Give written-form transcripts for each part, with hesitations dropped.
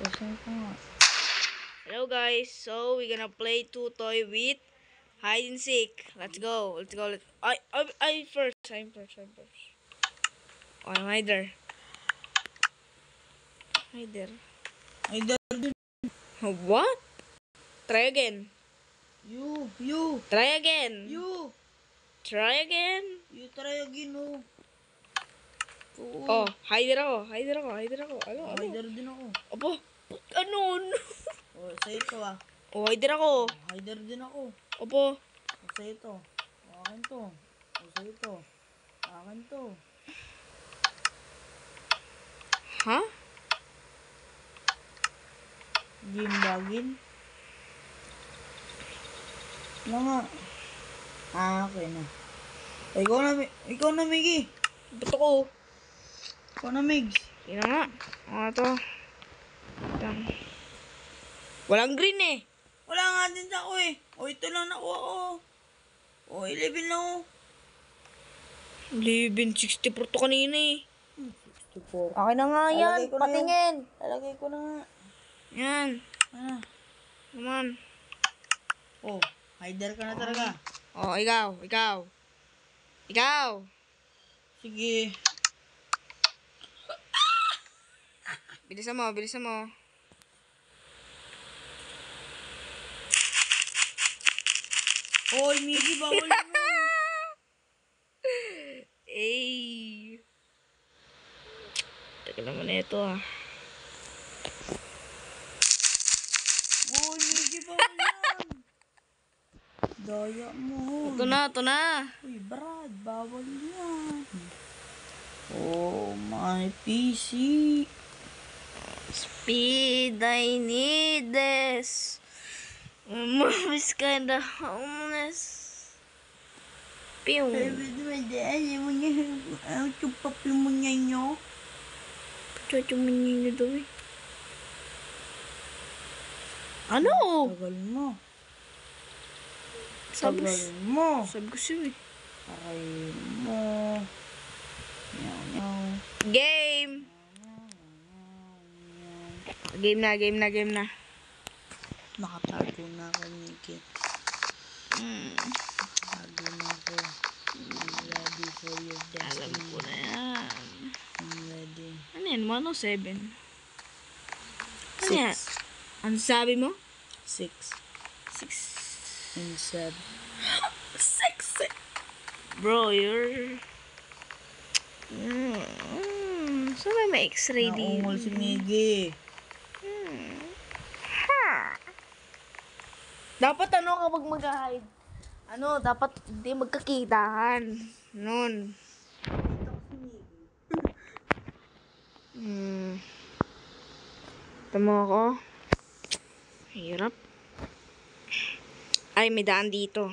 Hello guys, so we're gonna play Tutoy with hide and seek. Let's go. I'm first. I'm first. Oh, I'm hider. Hider. What? Try again. You. Try again. You Try again. try again, oh. Oh, hider ako. Ano? Hider din ako. Opo. Ano? Oh, sa'yo ito ah. Oh, hider ako. Hider din ako. Opo. Oh, sa'yo ito. Akin to. Oh, sa'yo ito. Akin to. Ha? Game bagin. Ano nga? Okay na. Ikaw na, Miggy. Ba't ako? Ikaw na, Migs. Yun na nga. Ano to? Walang green eh. Wala nga din ako eh. O, ito lang nakuha ko. O, 11 lang ako. 1164 to kanina eh. 64. Okay na nga yan. Patingin. Lalagay ko na nga. Yan. Ah. Naman. Oh, hider ka na talaga. Oh, ikaw. Sige. Bilisan mo. Hoy, Miggy, bawal na. Eh. Teka naman na ito ah. Hoy, Miggy, bawal yan. Daya mo. Ito na. Uy, Brad, bawal yan. Oh, my PC. Speed, I need this. Movies kinda homeless. Pew. Ayaw mo niya. Ayaw chupap mo niya nyo. Chuchumin niyo daw eh. Ano? Tagal mo. Sabi ko siya eh. Aray mo. Nyaw. Game na. Nakatago na ako, Miggy. Nakatago na ako. I'm ready for your destiny. Alam ko na yan. I'm ready. Ano yan? 107? Ano 6. yan? Ano sabi mo? 6 6. and 7. 6. Bro, you're... Saan may x-ray dito? Naungol si Miggy. Dapat kapag mag-hide, dapat hindi magkakitahan. Nun. Tama ako. Hirap. Ay, may daan dito.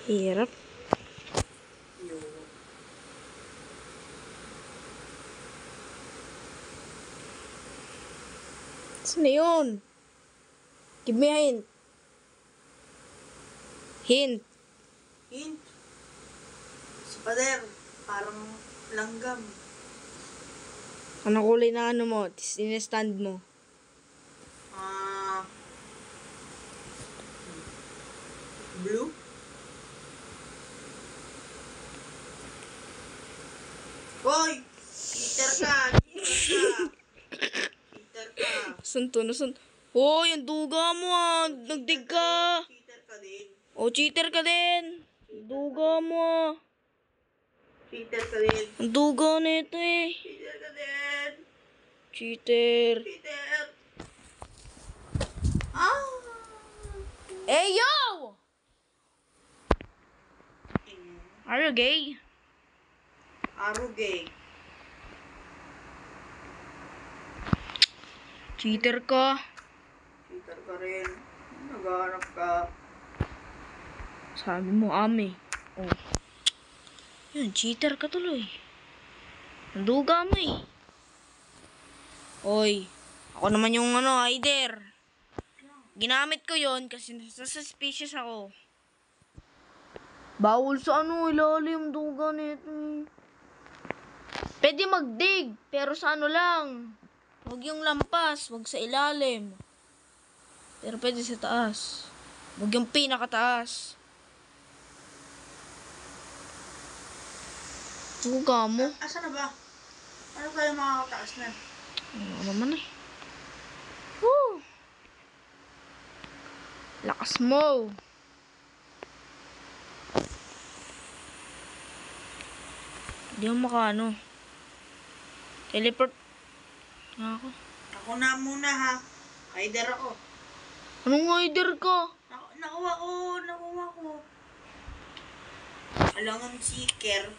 Hirap. Saan na yun? Give me a hint. Hint. Si Pader, parang langgam. Anong kulay na mo? Sinestand mo. Blue? Hoy! Cheater ka! Saan to? Hoy, ang duga mo ah. Nagdig ka. Cheater ka din. Oh, cheater ka din. Duga mo ah. Cheater ka din. Ang duga na ito eh. Cheater ka din. Cheater. Cheater. Hey, yo! Are you gay? Arugay. Cheater ka. Cheater ka rin. Naghahanap ka. Sabi mo, ame. Oh. Yun, cheater ka tuloy. Ang duga mo eh. Oy, ako naman yung hider. Ginamit ko yon kasi nasa-suspicious ako. Bawal sa ilalim duga nito eh. Pwede magdig, pero sa ano lang. Huwag yung lampas, huwag sa ilalim. Pero pwede sa taas. Huwag yung pinakataas. Suga mo. Asa na ba? Ano tayo makakataas na? Ano naman eh. Woo! Lakas mo. Hindi ako makaano. Teleport. Nga ako. Ako na muna ha. Hider ako. Anong hider ka? Nakuha ko. Alangan seeker.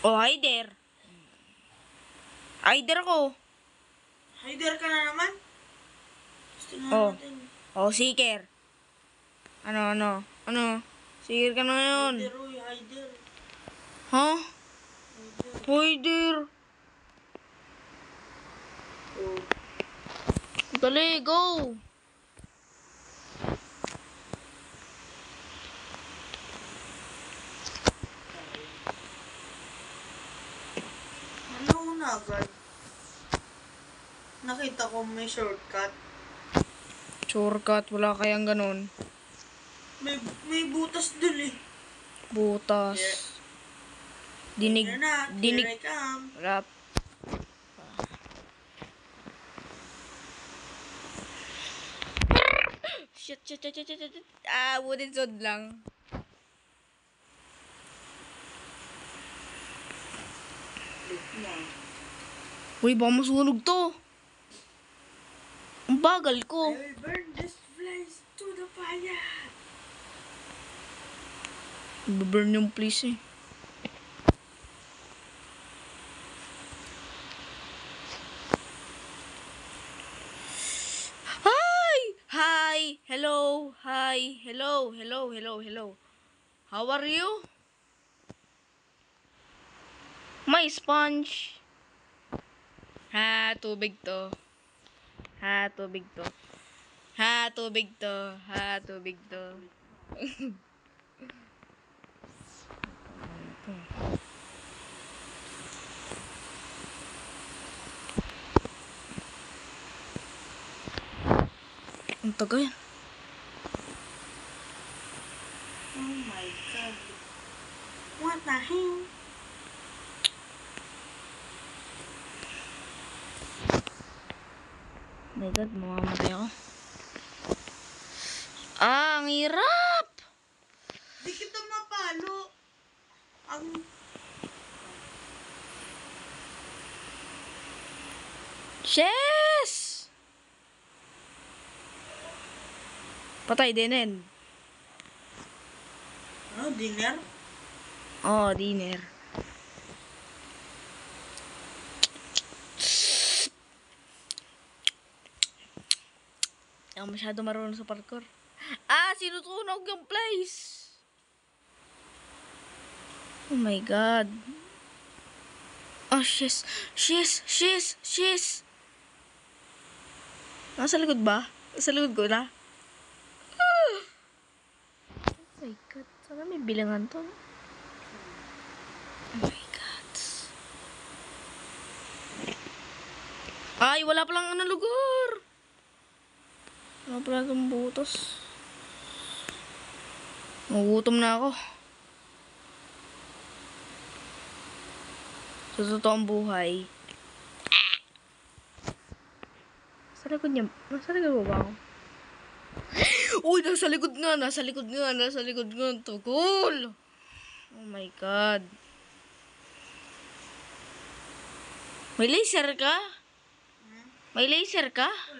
Oh, hider. Hider ako. Hider ka na naman? Gusto na Oh. natin. Oh, seeker. Ano? Seeker ka na ngayon. Hider, uy, hider. Ha? Hider. Hider. Oh. Dali, go. Ano na agad? Nakita ko may shortcut. Shortcut, wala kayang ganun. May butas dun eh. Butas. Dinig. Here na, Dinig. here I come. Rap. Shit. Ah, wooden sword lang. Lit na. Uy, baka masunog to. Ang bagal ko. I will burn this place to the fire. Burn yung place eh. Hi! Hello! Hi! Hello! How are you? May sponge. Ha, tubig to. Ang tagal. Oh my god. What the hell? My god, mamamatay ako. Ah, ang hirap! Di kita mapalo. Ang... Yes! Patay din. Ano, dinner? Oh, dinner. Hindi ako masyado marunong sa parkour. Ah, sinutunog yung place! Oh my god. Oh, shiz. Nasa likod ba? Nasa likod ko na? Ah! Oh my god. Sana may bilangan to. Oh my god. Ay, wala palang ano lugar. Wala pala itong butos. Nagugutom na ako. Sa totoong buhay. Sa likod niya. Nasa likod ba ako? Uy, nasa likod nga. Tugol. Oh my god. May laser ka?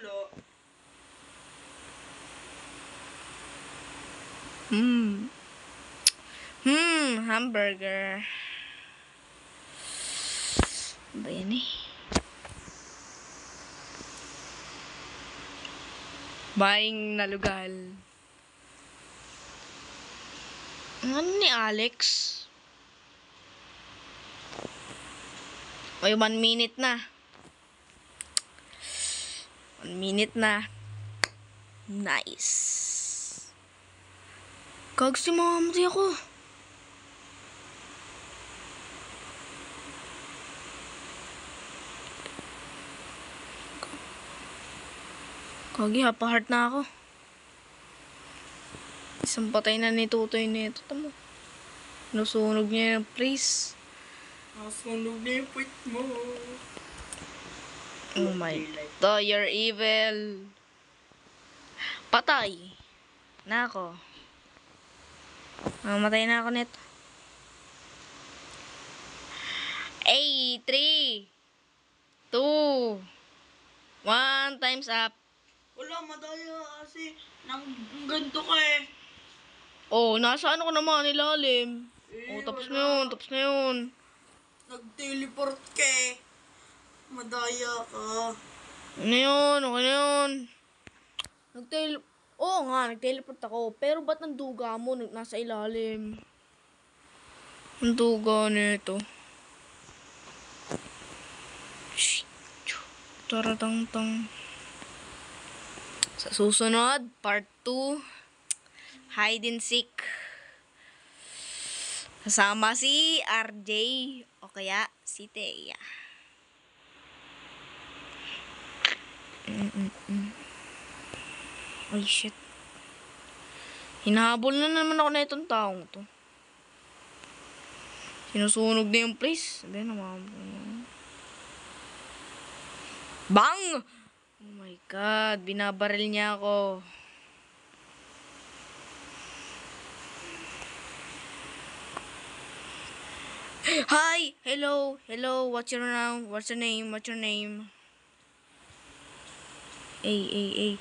Ulo. Hamburger. Ano ba yan eh? Buying nalugal. Ano ni Alex? Ay, 1 minute na. 1 minute na. Nice. Kagsi, mamamatay ako. Kagi, hapa-heart na ako. Isang patay na ni Tutoy nito. Tamo. Nusunog niya yung freeze. Nasunog na yung puwit mo. Oh my God, you're evil. Patay. Na ako. Mamatay na ako nito. 8, 3, 2, 1, time's up. Wala, madaya kasi nang ganito ka eh. Oh, nasa ano ko naman, ilalim. Oh, tapos na yun, tapos na yun. Nag-teleport ka eh. Madaya ka. Ano yun, okay na yun. Oo nga, nag-teleport ako. Pero ba't ang duga mo nasa ilalim? Ang duga nito. Taratang-tang. Sa susunod, part 2. Hide and seek. Kasama si RJ o kaya si Thea. Ay, shit. Hinahabol na naman ako na itong taong to. Sinusunog na yung place. Sabi na, bang! Oh my God, binabaril niya ako. Hi! Hello! Hello! What's your name? What's your name? What's your name? Hey.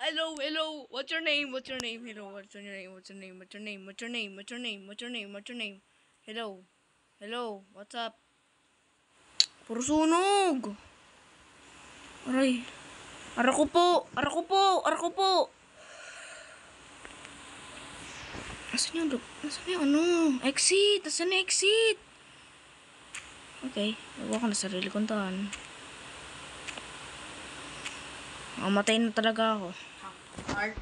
Hello. What's your name? Hello, what's your name? Hello, what's up? Puro sunog. Aray. Ara ko po. Nasaan yung ano? Exit. Nasaan na exit? Okay. Nagawa ko na sarili kong tahan. Mamatay na talaga ako. Heart.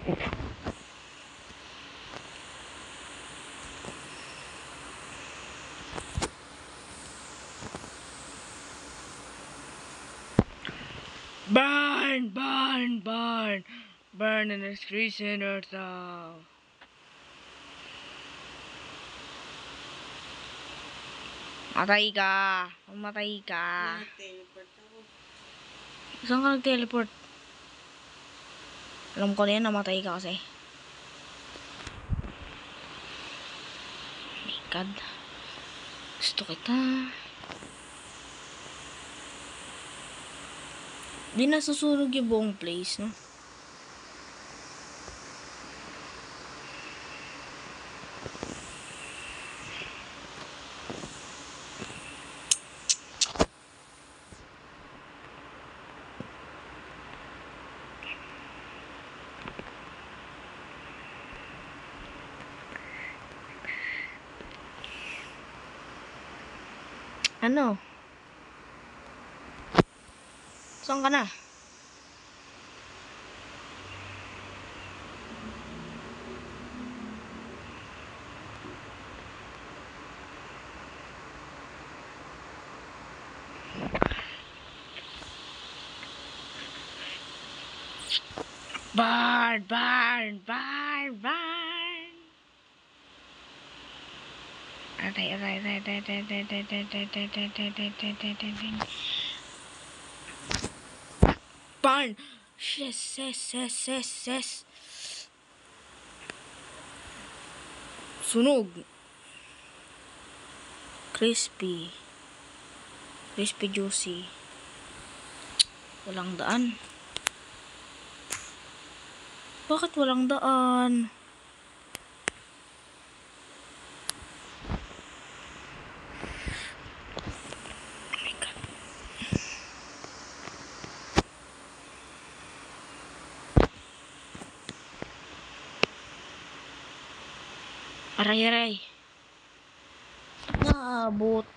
Burn in the streets in our town. Matay ka. Teleport ako. Saan ka nag-teleport? Alam ko na yan, namatay ka kasi. Oh my God. Gusto kita. Di nasusunog yung buong place, no? Ano? Saan ka na? Burn! Aray. Burn! Yes. Sunog. Crispy juicy. Walang daan. Bakit walang daan? Oh my God. Aray. Naabot.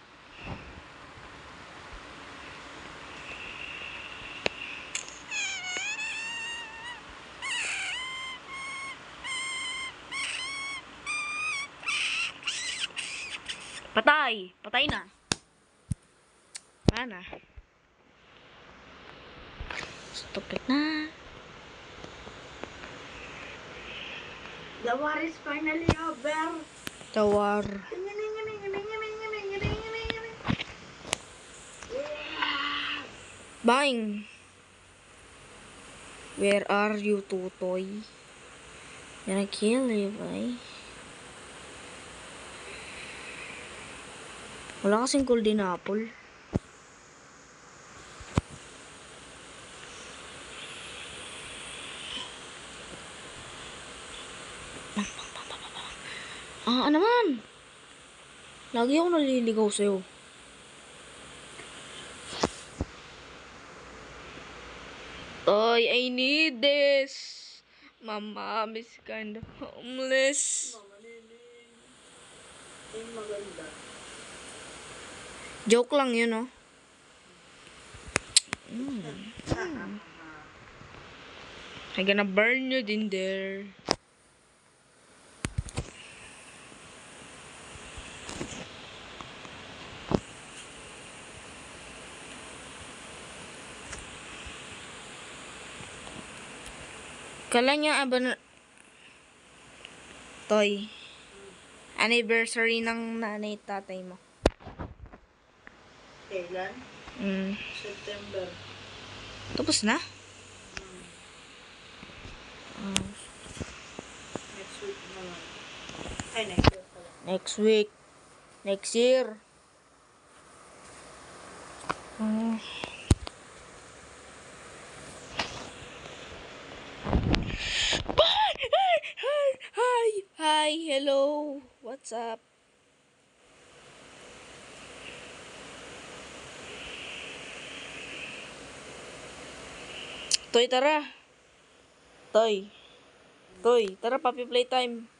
Patay! Patay na. Mana? Stupid na. The war is finally over. Tawar. Bang! Where are you, Tutoy? Gonna kill you, boy. Wala kasing golden apple. Ano naman? Lagi ako naliligaw sa'yo. Toy, I need this. My mom is kind of homeless. Yung maganda. Joke lang yun, oh. I'm gonna burn you in there. Kala niya Toy, anniversary ng nanay tatay mo. Kailan? September. Tapos na? Next week naman. Ay, next week pala. Next week. Next year. Hi, hello. What's up? Toy, tara. Toy, tara, puppy playtime.